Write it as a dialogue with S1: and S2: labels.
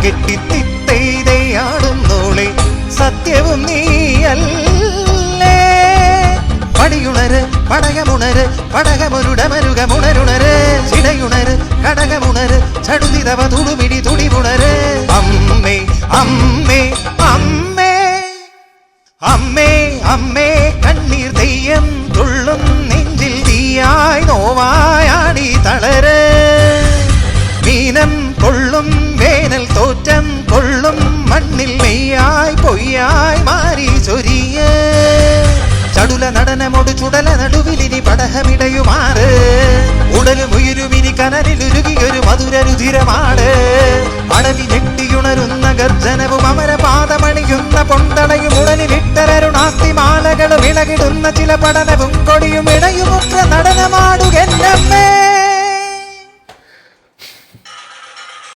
S1: കെട്ടിത്തിത്തൈതയാടുന്നോളെ സത്യവും നീയല്ലേ. പടിയുണര് പടകമുണര് പടകമൊരുടമരുകമുണരുണര് ചിടയുണര് കടകമുണര് ചടുതിതവ തുടുമിടി തുടിപുണര്. അമ്മേ അമ്മേ അമ്മേ അമ്മേ അമ്മേ കണ്ണീർ തെയ്യം തുള്ളും നെഞ്ചിൽ തീയായി നോവായാടി തളര്. മീനം കൊള്ളും വേനൽ തോറ്റം കൊള്ളും മണ്ണിൽ മെയ്യായി പൊയ്യായി മാറി ചൊരിയ. ചടുല നടനമൊടു ചുടല നടുവിലിനി പടഹമിടയുമാറ്. ഉടലും ഉയരുമിനി കനലിലുരുകിയൊരു മധുര രുധിരമാട്. അടവി ഞെട്ടിയുണരുന്ന ഗർജനവും അമരപാദമണിയുന്ന പൊന്തളയും ഉടലിലിട്ടരരുണാസ്തി മാലകളും ഇളകിടുന്ന ചില പഠനവും കൊടിയും ഇടയുമുക്ക നടനമാടുകെന്നമ്മേ.